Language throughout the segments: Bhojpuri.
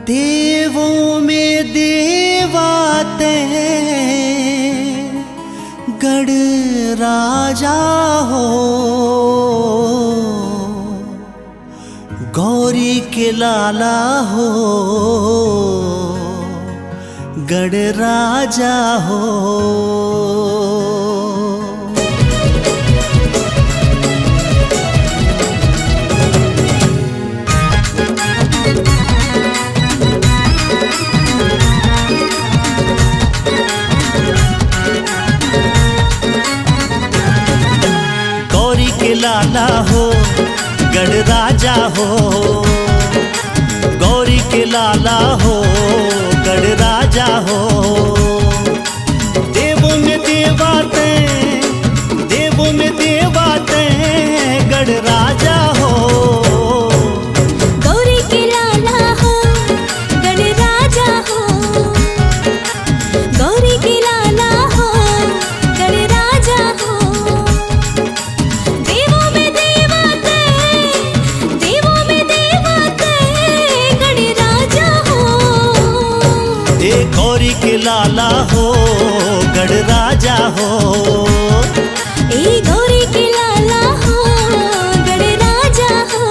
देवों में देवाते गढ़ राजा हो, गौरी के लाला हो, गढ़ राजा हो। गौरी के लाला हो, गढ़ राजा हो, गौरी के लाला हो, गढ़ राजा हो। देवों में देवाते, देवों में देवाते गढ़ राजा हो। गौरी के लाला हो, गढ़ राजा हो, गौरी के लाला हो, गढ़ राजा हो। देवों में देवाते, देवों में देवाते गढ़ राजा हो। ए गौरी के लाला हो, गढ़ राजा हो। ए गौरी के लाला हो, गढ़ राजा हो।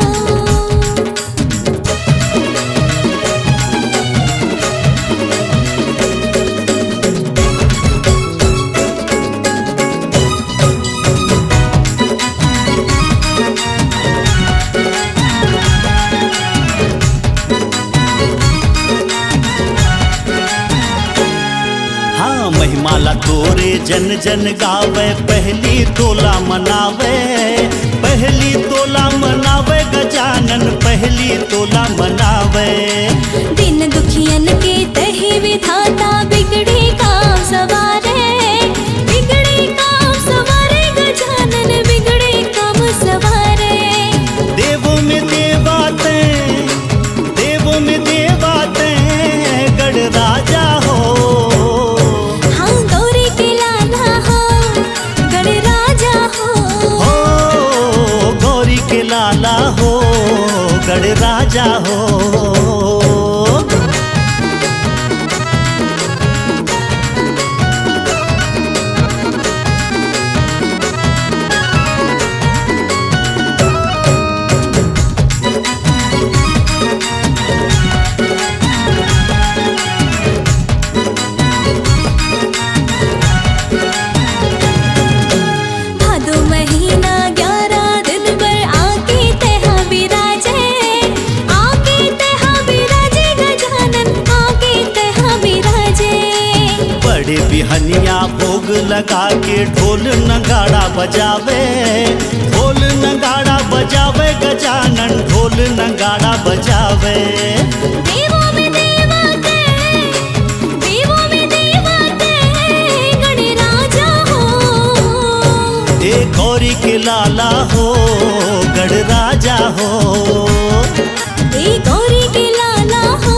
हाँ महिमाला तोरे जन जन गावे, पहली तोला मनावे, पहली तोला मनावे गजानन, पहली तोला मनावे। दिन दुखियन के तहे विधाता, बिगड़े काम सवारे, बिगड़े काम सवारे गजानन, बिगड़े काम सवारे। देवों में देवाते, देवों में देवाते गढ़ राजा हो। हाँ गौरी के लाला हो, गढ़ राजा हो। हो गौरी के लाला हो, गढ़ राजा हो। भादो महीना 11 दिन पर आके तेहा विराजे, आके तेहा विराजे गजानन, आके तेहा विराजे। बड़े बिहनिया भोग लगा के ढोल नगाड़ा बजावे, ढोल नगाड़ा बजावे गजानन, ढोल नगाड़ा बजावे। देवों में देवाते, देवों में देवाते गढ़ राजा हो। ए गौरी के लाला हो, गढ़ राजा हो। ए गौरी के लाला हो,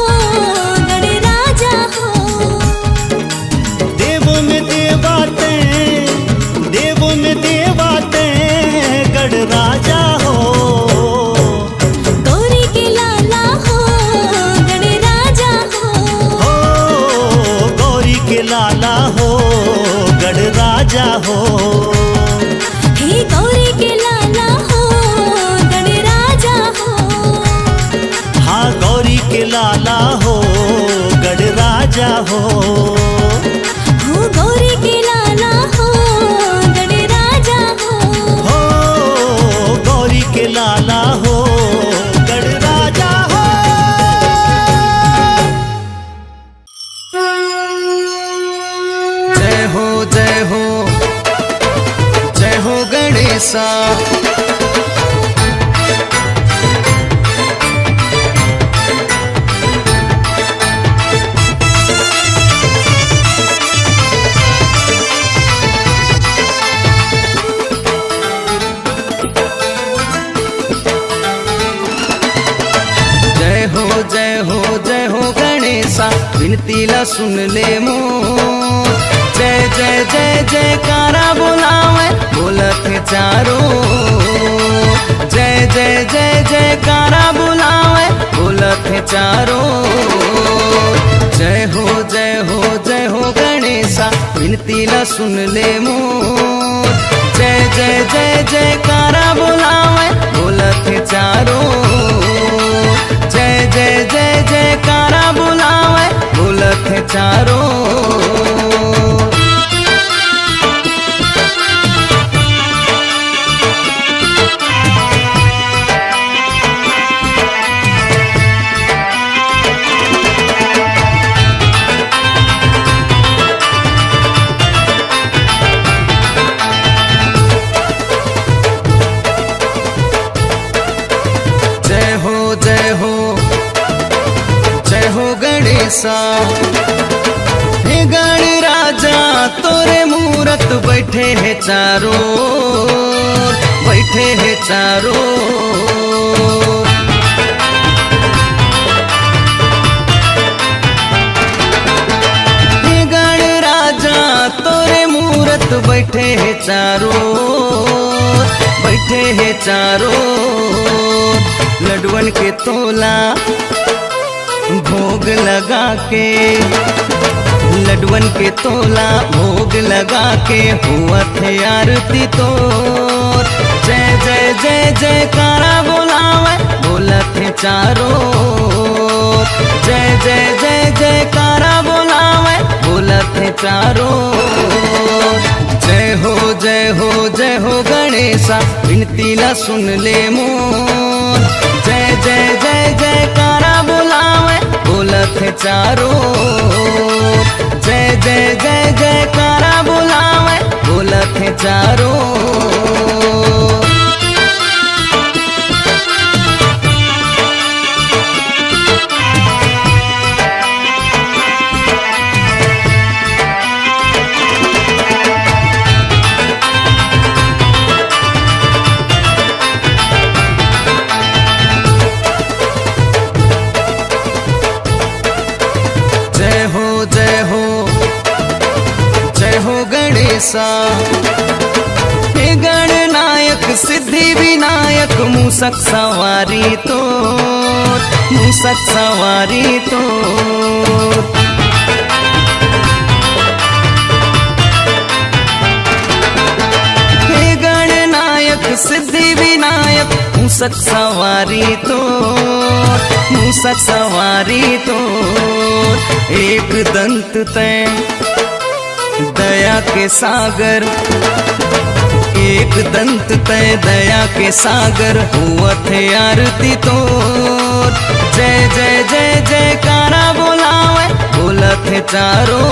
गढ़ राजा हो। देवों में देवाते, देवों में देवाते गढ़ राजा हो। गौरी के लाला हो, गढ़ राजा हो। हो गौरी के लाला हो, गढ़ राजा हो। हे गौरी के लाला हो, गढ़ राजा हो। हाँ गौरी के लाला हो, गढ़ राजा हो। हो गौरी के लाला हो, गढ़ राजा हो। हो गौरी के लाला हो, गढ़ राजा हो। जय हो जय हो जय हो गणेशा। जय हो जय हो जय हो गणेशा, विनती ला सुन ले मोर। जय जय जय जयकारा बुलावे, बोलत चारों। जय जय जय जयकारा बुलावे, बोल बोलत है चारों। जय हो जय हो जय हो गणेशा, विनती ला सुन ले मोर। जय जय जय जयकारा बोलावे, बोलत है चारों। जय जय जय जयकारा बोलावे, बोलत है चारों। हे गण राजा तोरे मूरत बैठे है चारों, बैठे है चारों। हे गण राजा तोरे मूरत बैठे है चारों, बैठे है चारों। लडवन के तोला भोग लगा के, लडवन के तोला भोग लगा के, हुआ थे आरती तोर। जय जय जय जयकारा बोलावे, बोलत है चारों। जय जय जय जयकारा बोलावे, बोलत है चारों। जय हो जय हो जय हो गणेशा, विनती ला सुन ले मोर। जय जय जय जयकारा बोलावे, बोलत है चारों। जय जय जय जयकारा बोलावे, बोलत है चारों। हे गणनायक सिद्धि विनायक, मूसक सवारी तो, मूसक सवारी तो। हे गणनायक सिद्धि विनायक, मूसक सवारी तो, मूसक सवारी तो। एक दंत तय दया के सागर, एक दंत तय दया के सागर, हुआ थे आरती तोर। जय जय जय जयकारा बोलावे, बोलत है चारों।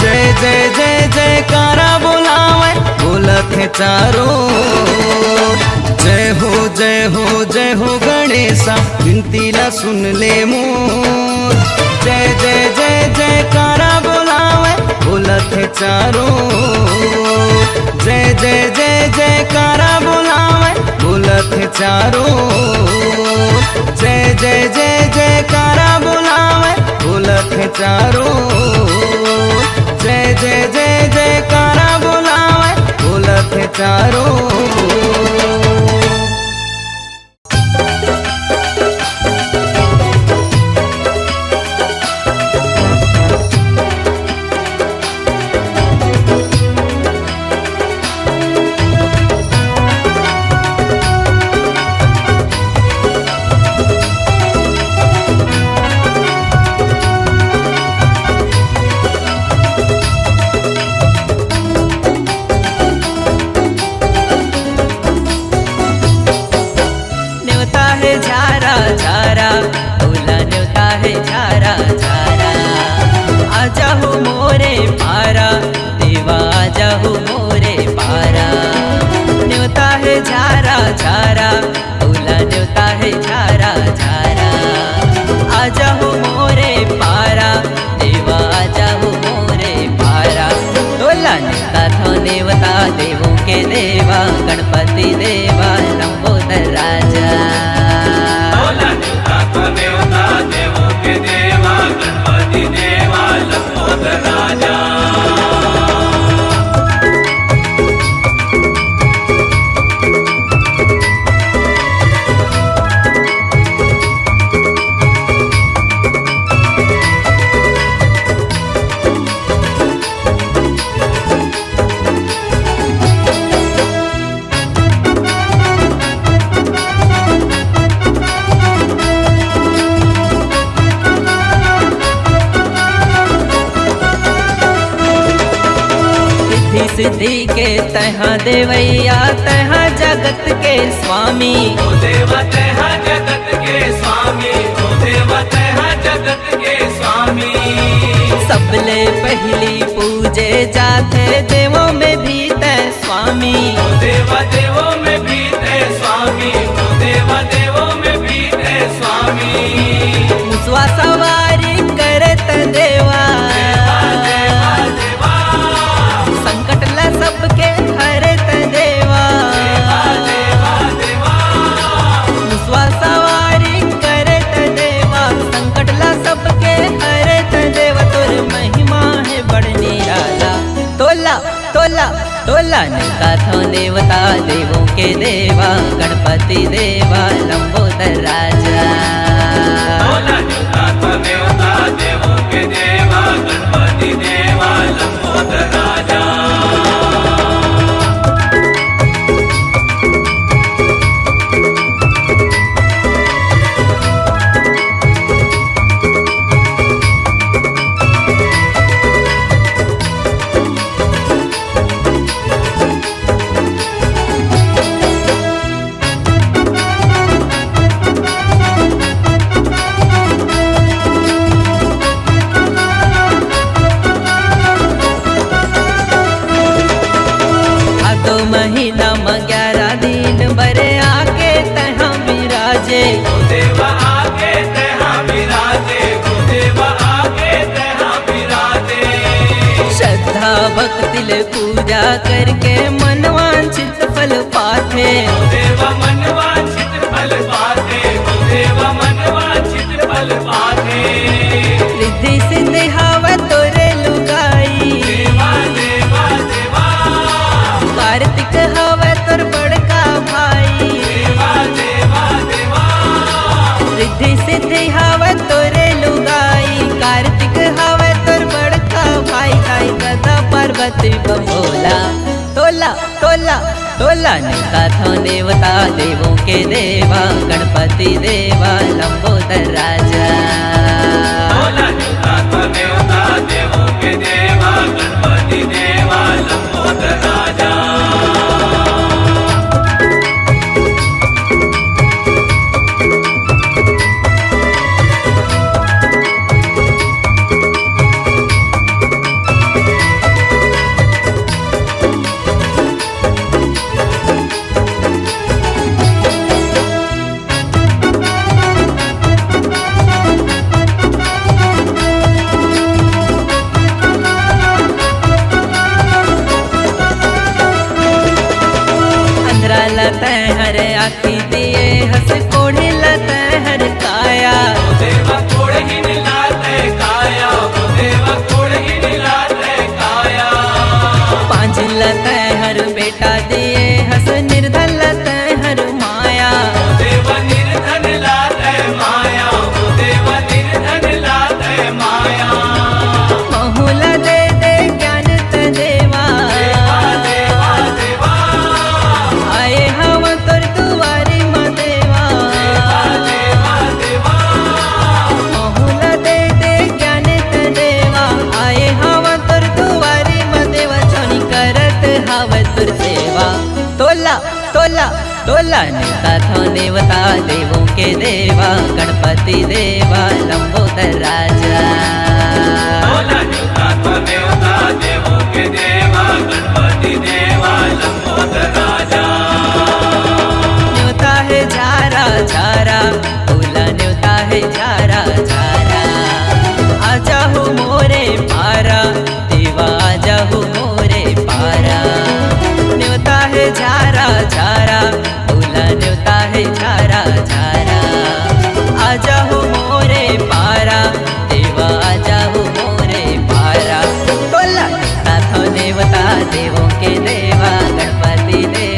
जय जय जय जयकारा बोलावे, बोलत है चारों। जय हो जय हो जय हो गणेशा, विनती ला सुन ले मोर। जय जय जय जयकारा बोलावे, बोलत है चारों। जय जय जय जयकारा बोलावे, बोलत है चारों। जय जय जय जयकारा बोलावे, बोलत है चारों। जय जय जय जयकारा बोलावे, बोलत है चारों। रिद्धि के तहाँ देवैया तहाँ जगत के स्वामी। ओ देवा तैहा जगत के स्वामी, ओ देवा तैहा जगत के स्वामी। सबले पहली पूजे जाते देवों में भी तय स्वामी। ओ देवा देवों में भी तै स्वामी, ओ देवा देवों में भी तै स्वामी। मुसवा सवारी करत देवा, देवा देवा संकट ला सबके हरत देवा। देवा देवा मुसवा सवारी करत देवा, संकट ला सबके हरत देवा। तोर महिमा है बड़ निराला, तोला तोला तोला निकाथों देवता देवों के देवा। गणपति देवा लंबोदर राजा। बोला निकाथ देवता देवों के देवा, गणपति देवा लंबोदर राजा। दो महीना में 11 दिन बरे आके तहाँ विराजे। ओ देवा आगे तैहा विराजे, ओ देवा आगे तैहा विराजे। श्रद्धा भक्ति ले पूजा करके मनवांछित फल पाथे। ओ देवा मनवांछित फल पाते, ओ देवा मनवांछित फल पाते। रिद्धि सिद्धि हावा तोरे लुगाई, देवा देवा देवा कार्तिक हवा तोर बड़का भाई। देवा देवा देवा रिद्धि सिद्धि हवा तोरे लुगाई, कार्तिक हवा तोर बड़का भाई। ताई गदा पार्वती बबोला, तोला तोला तोला निकाथों देवता देवों के देवा। गणपति देवा लंबोदर राजा। बोला निकाथ देवता देवों के देवा, गणपति देवा लंबोदर राजा। अंधरा लता हर आखी दिए हंस कोढ़ी लता हर काया। ओ देवा कोड़ ही निलाते काया, ओ देवा कोड़ ही निलाते काया। पांच लता हर बेटा दिए हंस निर्धन लता हर माया। ओ देवा निर्धन लाते माया, ओ देवा निर्धन लाते माया। बहुला दे दे ज्ञान त देवा, देवा देवा देवा आए हम तोर दुआरी म देवा। देवा देवा बहुला दे दे ज्ञान त देवा, आए हम तोर दुआरी म देवा। छोनी करत हव तुर सेवा, तोला तोला तोला निकाथों देवता देवों के देवा। गणपति देवा लंबोदर राजा। बोला निकाथ देवता देवों के देवा, गणपति देवा लंबोदर राजा। न्योता है झारा झारा, बोला न्योता है झारा झारा। आजा हो मोरे पारा देवा, आजा हो मोरे पारा। न्योता है झारा झारा, बोला न्योता है झारा झारा। आजा हो मोरे पारा देवा, आजा हो मोरे पारा। बोला नाथों देवता देवों के देवा, गणपति देवा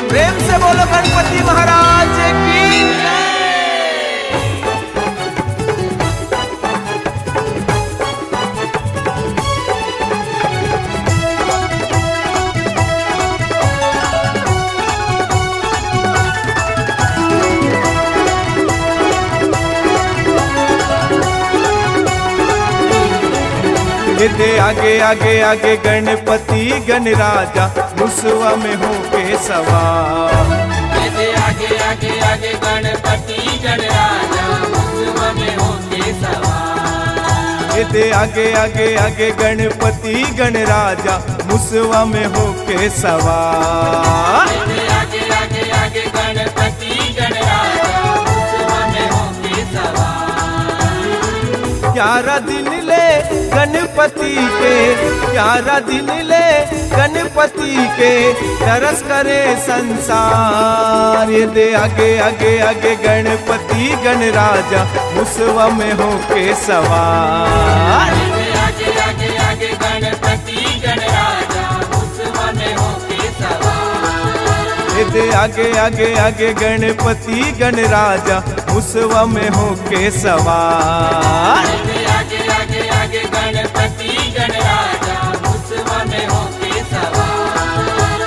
प्रेम से बोलो गणपति महाराज की। दे आगे आगे आगे गणपति गणराजा मुसवा में होके सवार। दे आगे आगे आगे गणपति गणराजा मुसवा में होके सवार। दे आगे आगे आगे गणपति गणराजा मुसवा में होके सवार। दे आगे आगे आगे गणपति गणराजा मुसवा में होके सवार। 11 दिन ले गणपति के, 11 दिन ले गणपति के तरस करे संसार। ये दे आगे आगे आगे गणपति गणराजा मुसवा में होके सवार। दे आगे आगे आगे गणपति गणराजा मुसवा में होके सवार। ये दे आगे आगे आगे गणपति गणराजा मुसवा में होके सवार। दे आगे आगे आगे गणपति गणराजा मुसवा में होके सवार।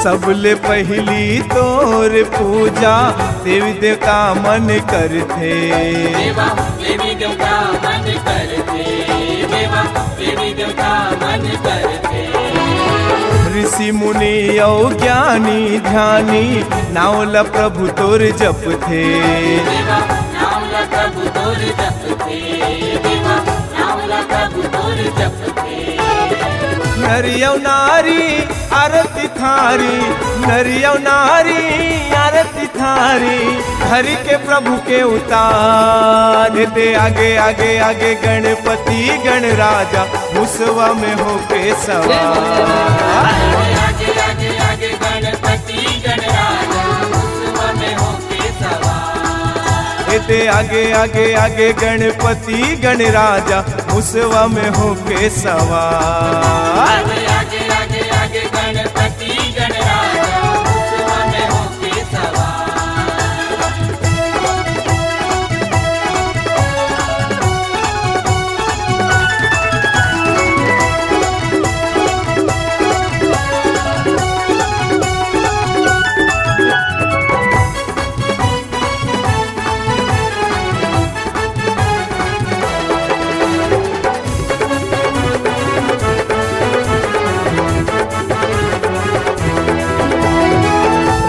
सबले पहली तोर पूजा देवी देवता मन करते। देवा देवी देवता मन करते। देवा देवी देवता मन करते। ऋषि मुनि और ज्ञानी ध्यानी नावला प्रभु तोर जपथे। देवा नाम ला प्रभु तोर जपते। देवा नाम ला प्रभु तोर जपते। नरियौ नारी आरती थारी, नरियौ नारी आरती थारी हरि के प्रभु के उतार। दे आगे आगे आगे गणपति गणराजा मुसवा में होके सवार। आगे आगे आगे गणपति गणराजा मुसवा में होके सवार। दे आगे आगे आगे गणपति गणराजा मुसवा में होके सवार। आगे आगे आगे आगे गणपति गणराजा मुसवा में होके सवार।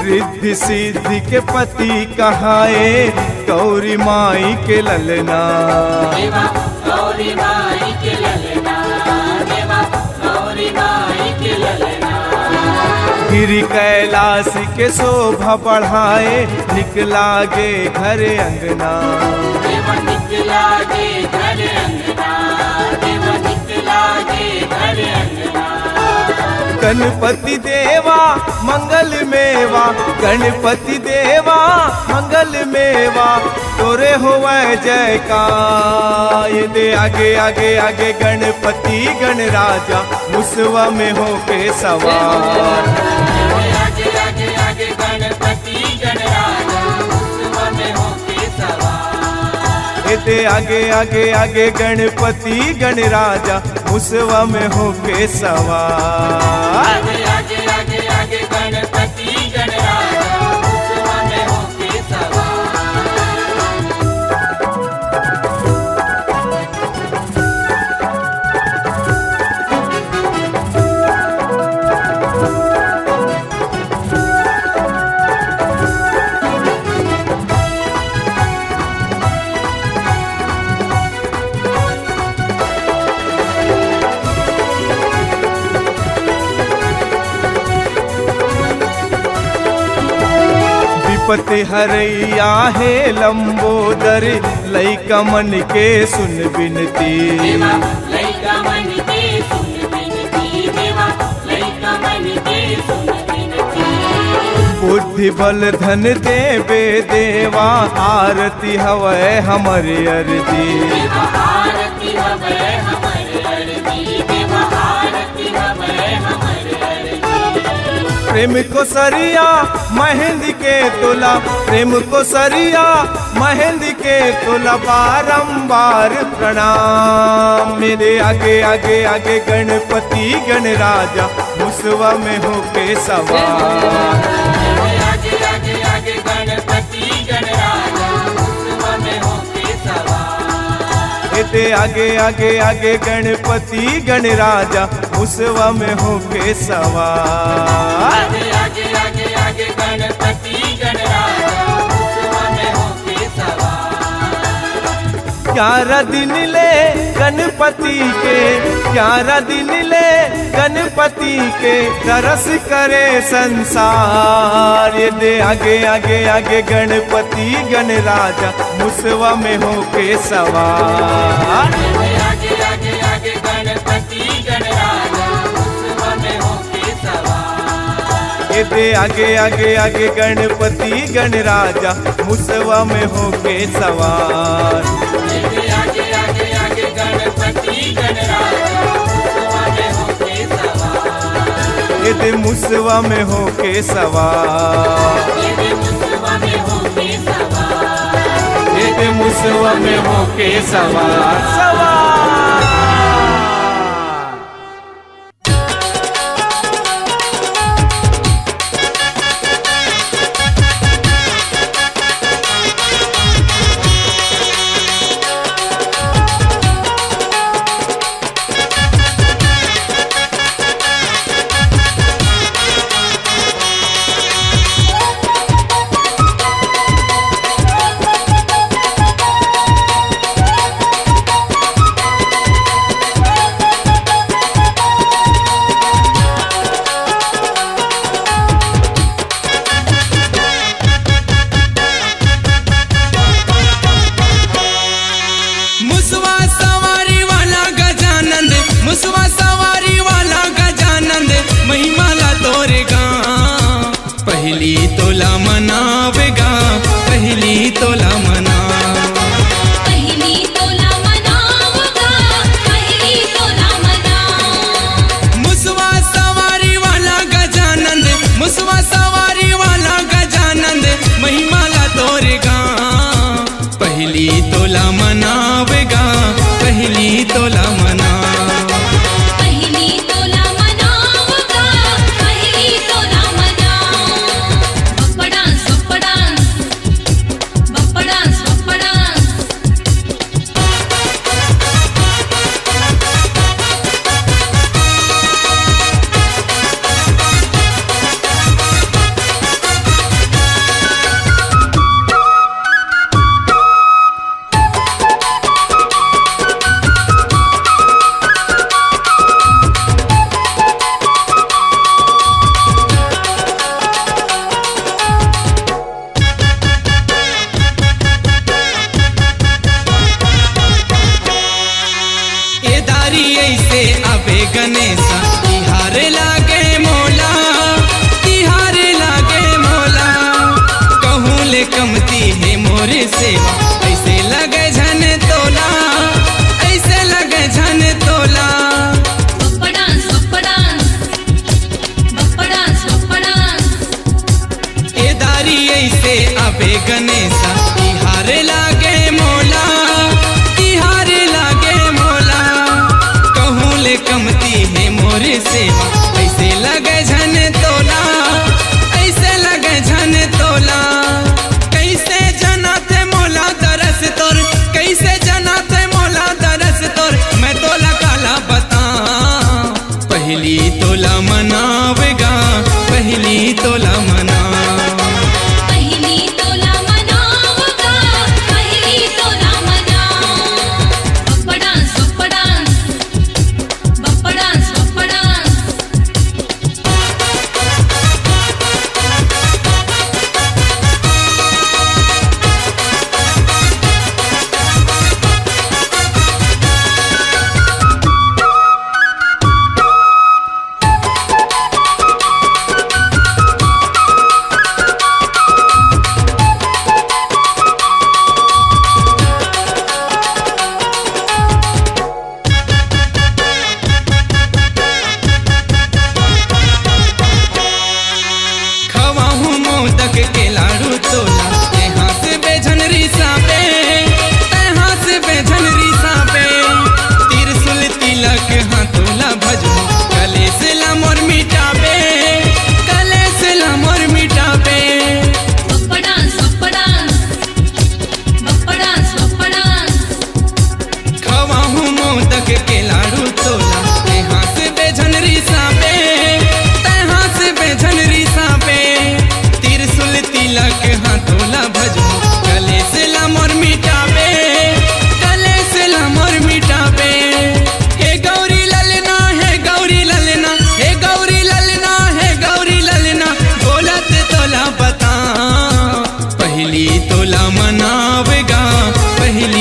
रिद्धि सिद्धि के पति कहाए गौरी माई के ललना। देवा गौरी माई के ललना। देवा गौरी माई के ललना। गिरि कैलाश के शोभा बढ़ाए निकला गे घर अंगना। देवा निकला गे घर अंगना। देवा निकला गे घर अंगना। गणपति देवा मंगल मेवा, गणपति देवा मंगल मेवा तोरे होवे जयकार। दे आगे आगे आगे गणपति गणराजा मुसवा में होके सवार। आगे आगे आगे गणपति गणराजा मुसवा में होके सवार। दे आगे आगे आगे गणपति गणराजा मुसवा में होके सवार। आगे आगे आगे आगे गणपति गणराजा मुसवा में होके सवार। विपत्ति हरैया हे लंबोदर लइका मन के सुन बिनती देवा लइका मन के सुन बिनती देवा लइका मन के सुन बिनती बुद्धि बल धन देवे देवा आरती हवै हमर अर्जी देवा आरती हवै हमर अर्जी देवा आरती हवै हमर अर्जी प्रेम को सरिया मेहंदी के तुला प्रेम को सरिया मेहंदी के तुला बारंबार प्रणाम मेरे आगे आगे आगे गणपति गणराजा मुसवा में होके सवार आगे आगे आगे गणपति गणराजा मुसवा में होके सवार एते आगे आगे आगे गणपति गणराजा मुसवा में होके सवार आगे आगे आगे आगे गणपति गणराजा मुसवा में होके सवार 11 दिन ले गणपति के 11 दिन ले गणपति के तरस करे संसार ये दे आगे आगे आगे गणपति गणराजा मुसवा में होके सवार आगे आगे आगे गणपति गणराजा मुसवा में होके सवार ये दे आगे आगे आगे गणपति गणराजा मुसवा में होके सवार आगे आगे आगे गणपति गणराजा मुसवा में होके सवार ये दे मुसवा में होके सवार ये मुसवा में होके सवार ये दे मुसवा में होके सवार सवार पहली तोला मनावेगा पहली तोला मना पहली तोला मनावगा पहली तोला मना मुसवा सवारी वाला गजानंद मुसवा सवारी वाला गजानंद महिमाला तोरेगा पहली तोला मनावेगा पहली तोला मना पहली तोला मनावगा पहली तोला मना बप्पा डांस बप्पा डांस बप्पा डांस बप्पा डांस ए दारी ऐसे अबे गणेशा तिहार लागे मोला तिहार लागे मोला कहूँ ले कमती है मोरे सेवा ऐसे लगे झन तोला ऐसे लगे झन तोला बप्पा डांस बप्पा डांस बप्पा डांस बप्पा डांस ए दारी ऐसे अबे गणेशा तिहार लागे मोला तिहार लागे मोला कहूँ ले कमती है मोरे सेवा ऐसे लगे झन तोला ऐसे लगे झन तोला कैसे जना थे मोला दर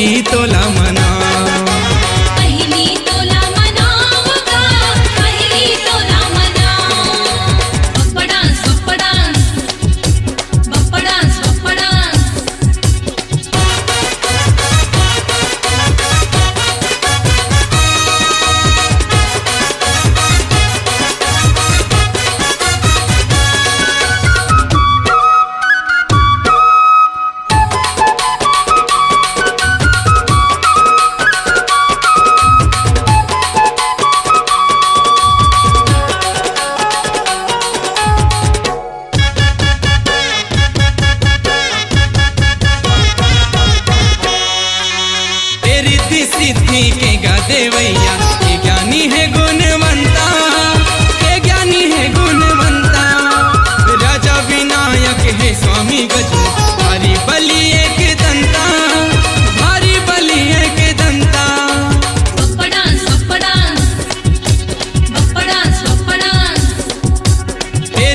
पहिली तोला मना पहिली तोला मनाव गा पहिली तोला मनाव बप्पा डान्स बप्पा डान्स बप्पा डान्स बप्पा डान्स सिद्धि के गा देवैया के ज्ञानी है गुणवंता के ज्ञानी है गुणवंता राजा विनायक है स्वामी गजू भारी बलि एक दंता भारी बलि एक दंता बप्पा डान्स बप्पा डान्स बप्पा डान्स बप्पा डान्स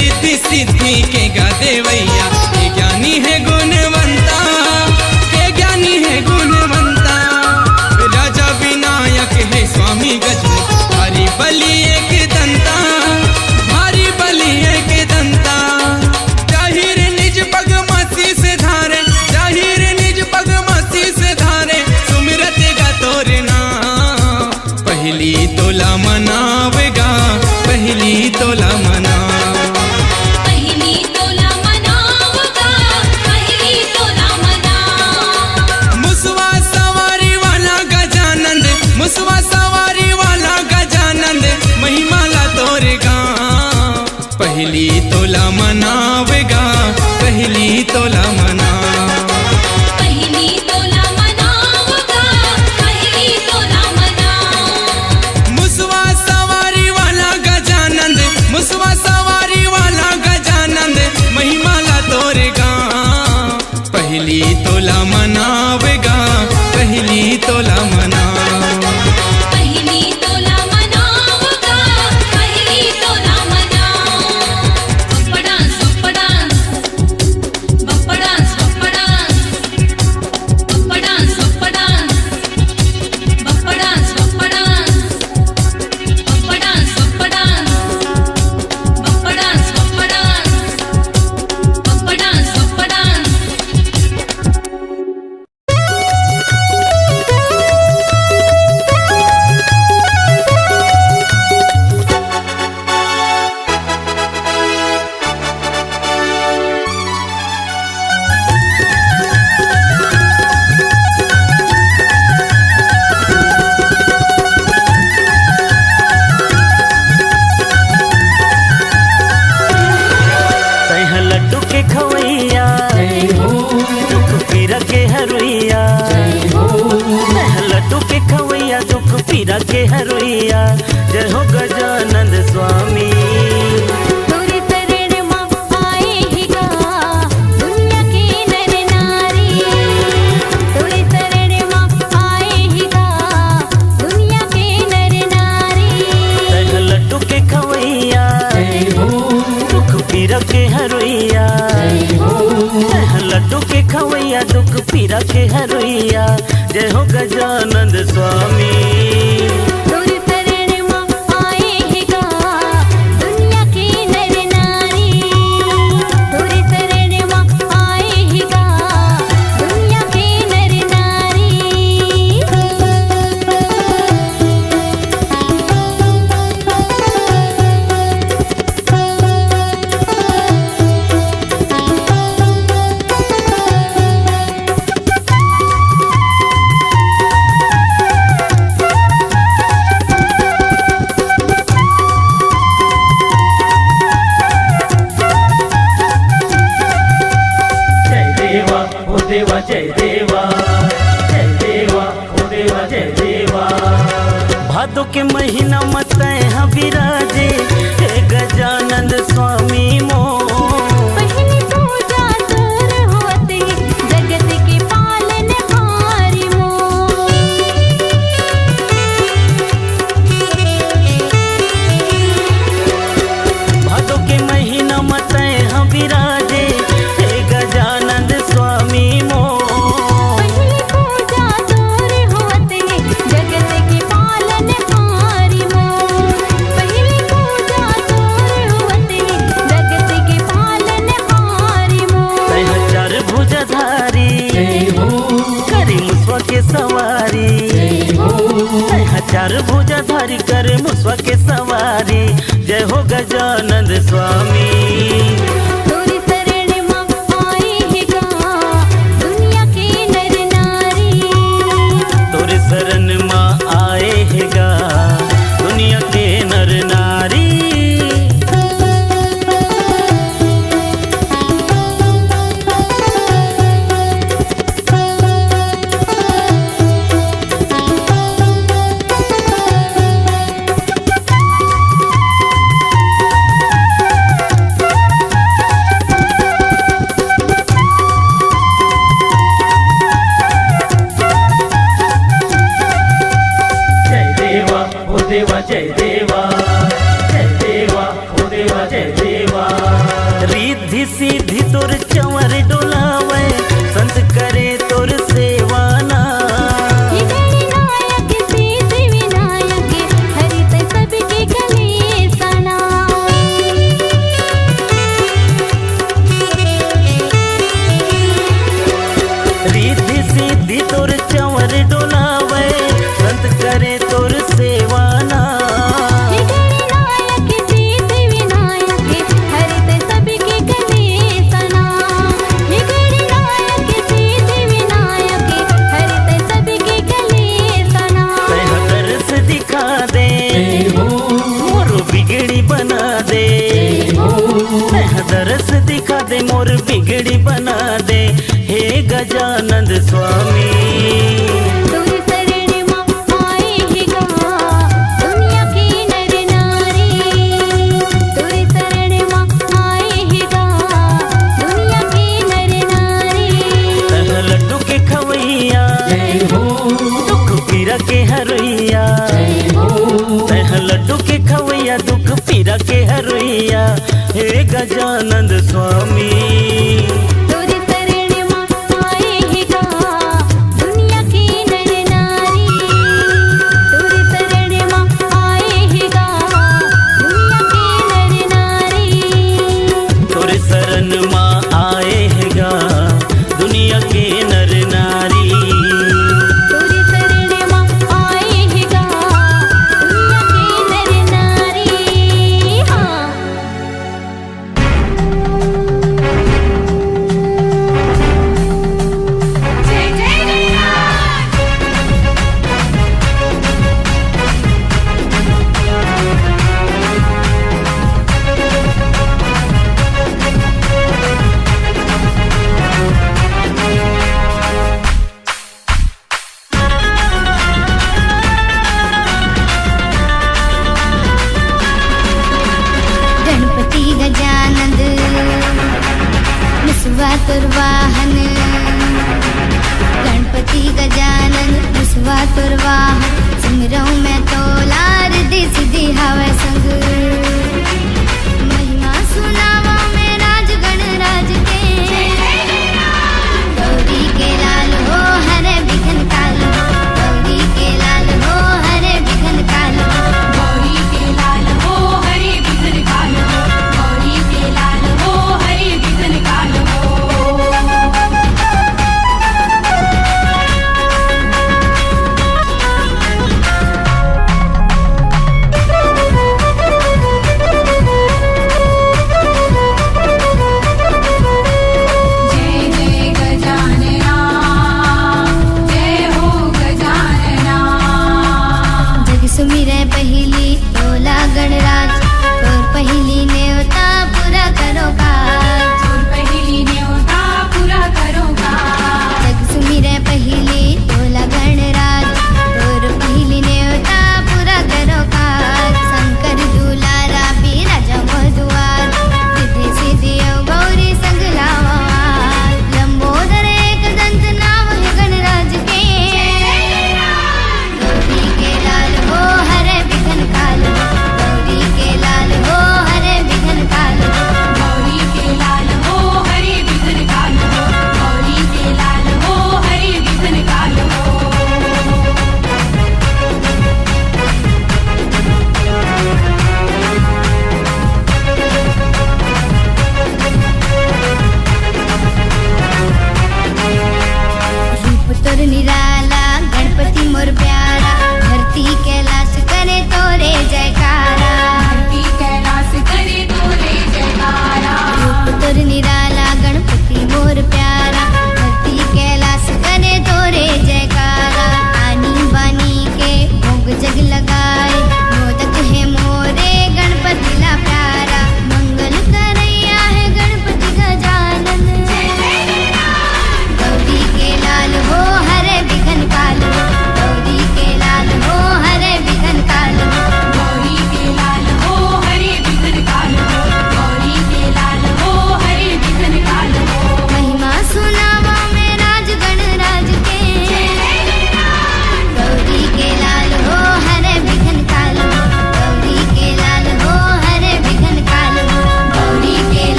रिद्धि सिद्धि के गा देवैया के ज्ञानी है गुणवंता के ज्ञानी है गुणवंता विनायक है स्वामी गजू भारी बलि एक दंता भारी बलि एक दंता जाहिर निज पगमती से धारे जाहिर निज पगमती से धारे सुमिरत गा तोरना पहिली तोला मनावेगा पहिली तोला मना पहिली तोला मनाव गा पहिली तोला मनाव मुसवा सवारी वाला गजानंद मुसवा सवारी वाला गजानंद महिमाला तोरेगा पहिली तोला मनावेगा पहिली तोला मना पहिली तोला मनाव गा पहिली तोला मनाव मुसवा सवारी वाला गजानंद मुसवा सवारी वाला गजानंद महिमाला तोरेगा पहिली तोला मनावेगा पहिली तोला मना पहिली तोला मनाव गा पहिली तोला मनाव बप्पा डान्स बप्पा डान्स बप्पा डान्स बप्पा डान्स बप्पा डान्स बप्पा डान्स बप्पा डान्स बप्पा डान्स बप्पा डान्स बप्पा डान्स बप्पा डान्स बप्पा डान्स बप्पा डान्स तैहा लड्डू के खवैया दुख पीरा के हरुइया तैहा लड्डू के खवैया दुख पीरा के हरुइया जय हो गजानंद स्वामी तोरे तरण मां आए ही गा दुनिया के नर नारी तोरे तरण मां आए ही गा दुनिया के नर नारी तैहा लड्डू के खवैया दुख पीरा के हरुइया तैहा लड्डू के खवैया दुख पीरा के हरुइया जय हो गजानंद स्वामी तोरे तरण मां आए ही गा दुनिया के नर नारी तोरे तरण मां आए ही गा दुनिया के नर जय देवा ओ देवा जय देवा जय देवा ओ देवा जय देवा भादो के महीना मत यहाँ विराजे हे गजानंद स्वामी मो पहिली पूजा तोर होते जगत के पालन हारी भादो के महीना मत यहाँ विराजे हे गजानंद स्वामी मो पहिली पूजा चार भुजा धारी करे मुसवा के सवारी, जय हो गजानंद स्वामी। तोरी शरण मां आए हैं गा दुनिया के नर नारी, तोरे शरण मां आए हैं गा दुनिया के नर नारी। देवा जय देवा, जय देवा ओ देवा जय देवा। रिद्धि सिद्धि तोर चंवर डोलावे, संत करे तोर सेवाना। ये गणनायक सिद्धि विनायक हरित सबके गले सना। रिद्धि सिद्धि तोर चंवर डोलावे, संत करे तोर सेवाना। ये गणनायक सिद्धि विनायक हरित सबके गले सना। ये गणनायक सिद्धि विनायक हरित सबके गले सना। तह दर्श दिखा दे मोर बिगड़ी बना दे, तह दर्श दिखा दे मोर बिगड़ी बना दे, हे गजानंद स्वामी। तोरी शरण मां आए हैं गा दुनिया के नर नारी, तोरी शरण मां आए हैं गा दुनिया के नर नारी। तह लड्डू के खवैया, दुख पीरा के हरैया, तह लड्डू के खवैया दुख पीरा के हरैया, हे गजानंद स्वामी। तोरी शरण मां आए हैं गा दुनिया के नर नारी, तोरी शरण मां आए हैं गा दुनिया के नर नारी। तोरे शरण मां आए हैं गा दुनिया के नर नारी। तोरी शरण मां आए हैं गा दुनिया के नर नारी। हाँ गणपति गजानंद मुसवा तुर वाहन, गणपति गजानंद मुसवा तुर वाहन। सिमरऊं मैं तो लार दे सिद्धि हवे संग, महिमा सुनावा मैं राज गणराज के। गौरी के लाल हो हरे बिघन कालो, गौरी के लाल हो हरे बिघन कालो। गौरी के लाल हो हरि बिघन कालो, गौरी के लाल हो हरि बिघन कालो। जय जय गजानना, जय हो गजानना। जग सुमिरै पहिली तोला गणराज, तोर पहिली नेवता पूरा करो काज। और पहली न्योता पूरा करोगा। जग सुमिरै पहिली तोला गणराज, तोर पहिली नेवता पूरा करो काज। शंकर दुलारा भी राजा मधुआर, सिद्धि सिद्धि औ गौरी संग लावार। लंबोदर एक दंत नाम है गणराज के। गौरी के लाल हो हरे बिघन कालो, गौरी के लाल हो हरे बिघन कालो। गौरी के लाल हो हरि बिघन कालो, गौरी के लाल हो हरि बिघन कालो। रूप तोर निराला गणपति मोर प्यारा, धरती के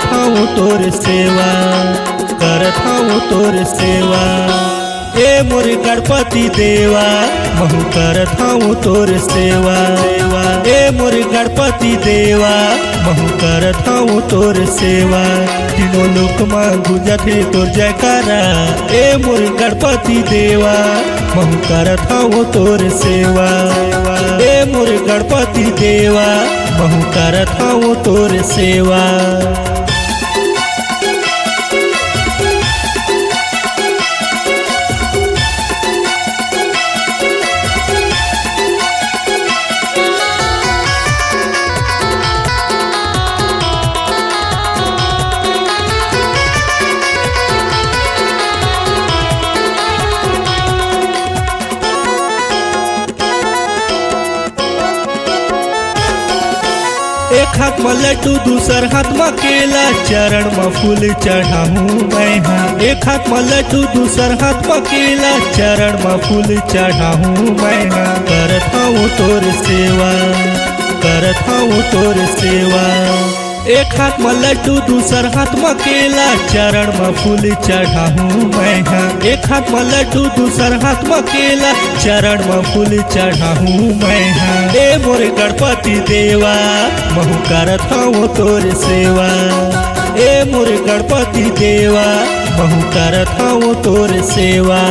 करत हूँ तोर सेवा, करत हूँ तोर सेवा। ए मोर गणपति देवा महू करत हूँ तोर सेवा, ए मोर गणपति देवा महू करत हूँ तोर सेवा। तीनों लोक मां गुंजत है तोर जयकारा, ए मोर गणपति देवा महू करत हूँ तोर सेवा, ए मोर गणपति देवा महू करत हूँ तोर सेवा। एक हाथ में लड्डू दूसर हाथ में केला, चरण में फूल चढ़ाऊं मैं हाँ। एक हाथ में लड्डू दूसर हाथ में केला, चरण में फूल चढ़ाऊं मैं हाँ। करत हूँ तोर सेवा, करत हूँ तोर सेवा। एक हाथ में लड्डू दूसर हाथ में केला, चरण में फूल चढ़ाऊं मैं हाँ। एक हाथ में लड्डू दूसर हाथ में केला, चरण में फूल चढ़ाऊं मैं हाँ। ए मोर गणपति देवा महू करत हूँ तोर सेवा, ए मोर गणपति देवा महू करत हूँ तोर सेवा।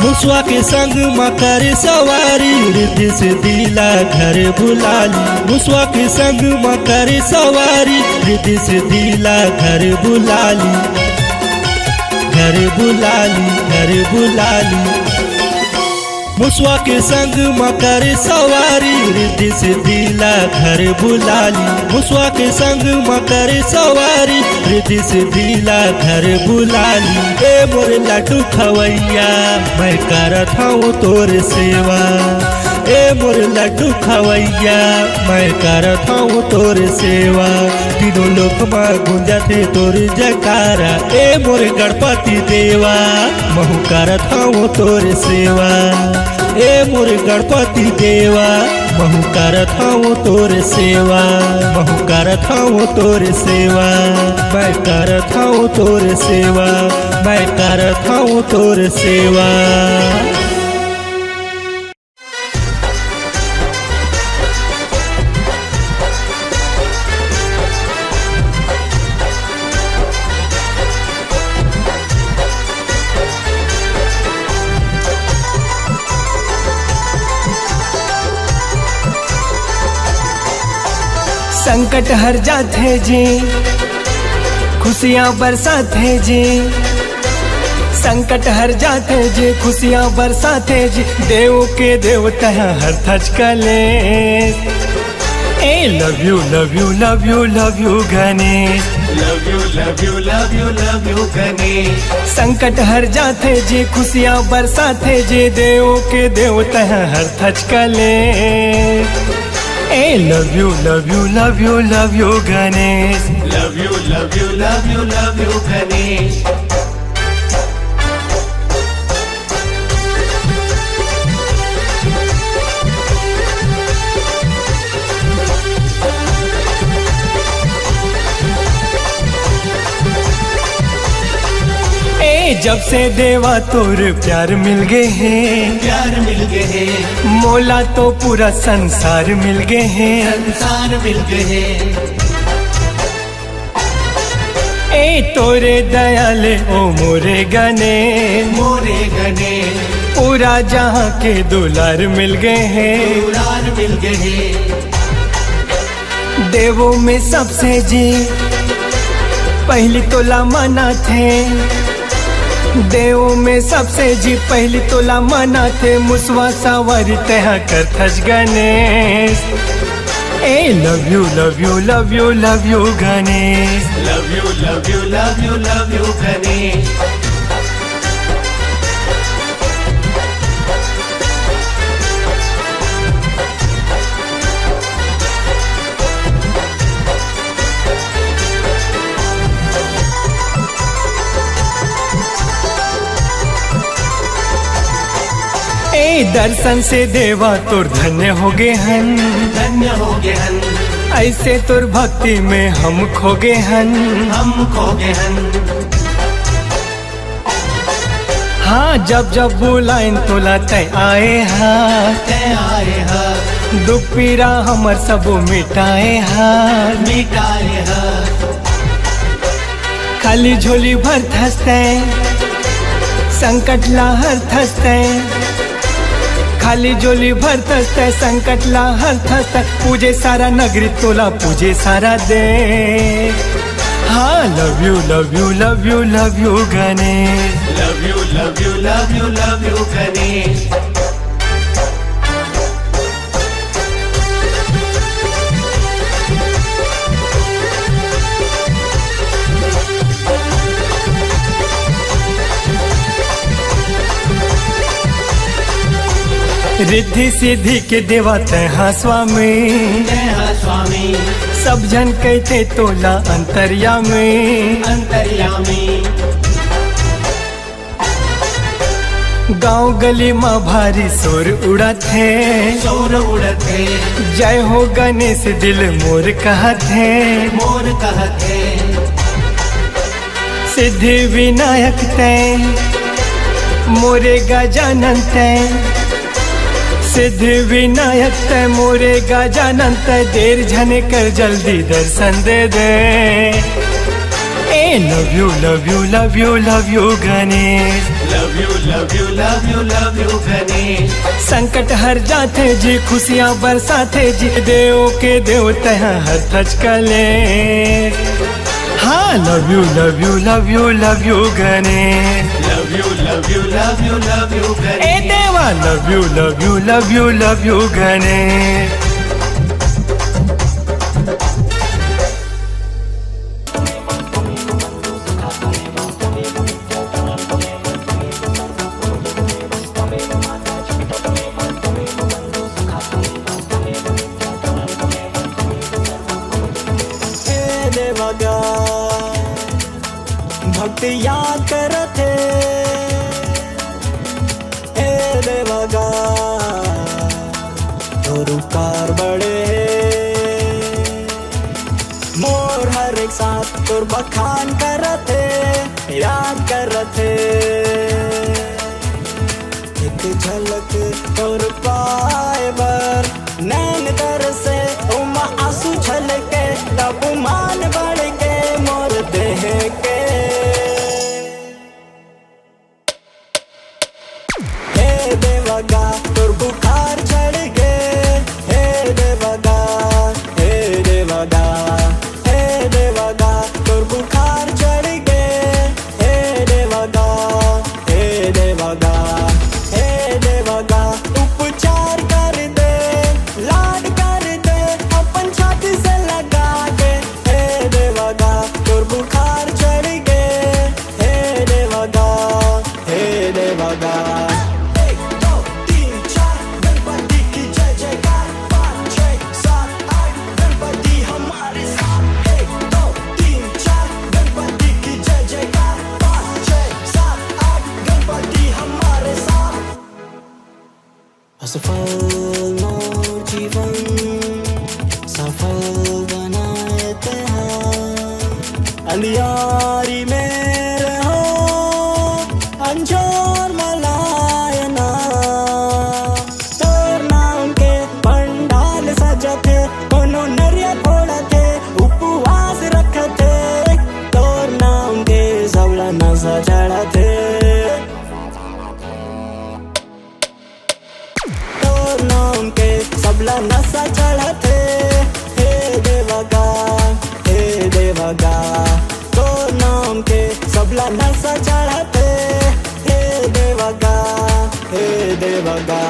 मुसवा के संग मकर सवारी, रिद्धि सिद्धि ला घर बुलाली। मुसवा के संग मकर सवारी, रिद्धि सिद्धि ला घर बुलाली, घर बुलाली, घर बुलाली। मुसवा के संग मकर सवारी, रिद्धि सिद्धि ला घर बुलाली। मुसवा के संग मकर सवारी, रिद्धि सिद्धि ला घर बुलाली। ए मोर लड्डू खवैया मैं करत हूँ तोर सेवा, ए मोर लड्डू खवैया मैं करत हूँ तोर सेवा। तीनों लोक मां गुंजत है तोर जयकारा, ए मोर गणपति देवा महू करत हूँ तोर सेवा, ए मोर गणपति देवा महू करत हूँ तोर सेवा, महू करत हूँ तोर सेवा। मैं करत हूँ तोर सेवा, मैं करत हूँ तोर सेवा। संकट हर जाते जी, खुशियाँ बरसाते जी। संकट हर जाते जी, खुशियाँ बरसाते जी। देव के देवता हर थच कले। ए love you love you love you love you Ganesh, love you love you love you love you Ganesh. संकट हर जाते जी, खुशियाँ बरसाते जी। देव के देवता हर थच कले। ए love you love you love you love you Ganesh, love you love you love you love you Ganesh. जब से देवा तोर प्यार मिल गए हैं, प्यार मिल गए हैं। मोला तो पूरा संसार मिल गए हैं, संसार मिल गए हैं। ए तोरे दयाले ओ मोरे गणेश, मोरे गणेश। पूरा जहाँ के दुलार मिल गए हैं, दुलार मिल गए हैं। देवों में सबसे जी पहली तोला मना थे। देवों में सबसे जी पहली तोला मना थे। मुसवा सवारी तहा कर थज गणेश। ए love you love you love you love you Ganesh, love you love you love you love you Ganesh. दर्शन से देवा तुर धन्य हो गए हन, धन्य हो गए हन, ऐसे तुर भक्ति में हम खो गए हन, हम खो गए हन। हाँ जब जब बुलाइन तोला तय आए हा, तय आए हा, दुख पीरा हमर सब मिटाए हा, मिटाए हा। खाली झोली भर थसते, संकट लाहर थसते, खाली झोली भर थसते, संकट लाहर थसते, पूजे सारा नगरी तोला पूजे सारा दे। हाँ love you love you love you love you Ganesh, love you love you love you love you Ganesh. Riddhi Siddhi के देवा तैहा स्वामी, तैहा स्वामी, सब जन कहते तोला अंतर्यामी, अंतर्यामी। गांव गली में भारी शोर उड़त है, शोर उड़त है, जय हो गणेश दिल मोर कहत है, मोर कहत है। सिद्धि विनायक तय मोरे गजानन तय, सिद्धि विनायक तय मोरे गजानन तय, देर झने कर जल्दी दर्शन दे दे। ए love you love you love you love you Ganesh, love you love you love you love you Ganesh. संकट हर जाते जी, खुशियाँ बरसाते जी, देव के देव तह हर थच कले। हाँ love you love you love you love you Ganesh, love you love you love you love you Ganesh. ए देवा love you love you love you love you Ganesh. भक्ति याद करते हे देवगा, तोर उपकार बड़े मोर हर एक साथ तोर बखान करते, याद करते। एक झलक तोर पाए बर नैन दर से उमा आंसू छलके, तब मान बढ़ के मोर देह के। हे देवगा तोर बुखार चढ़ गए, हे देवगा, हे देवगा, हे देवगा तोर बुखार चढ़ गए, हे देवगा, हे देवगा, हे देवगा। उपचार कर दे, लाड कर दे, अपन छाती से लगा दे, हे देवगा तोर बुखार चढ़ गए, हे देवगा, हे देवगा। असफल मोर जीवन सफल बनाते हैं, अंधियारी में रहो अंजोर मलायना, तोर नाम के पंडाल सजते, कोनो नरिया फोड़ते, उपवास रखते, तोर नाम के सबला नशा चढ़ते, नाम के सबला नशा चढ़ते। हे देवगा, हे देवगा तो नाम के सबला नशा चढ़ते। हे देवगा, हे देवगा।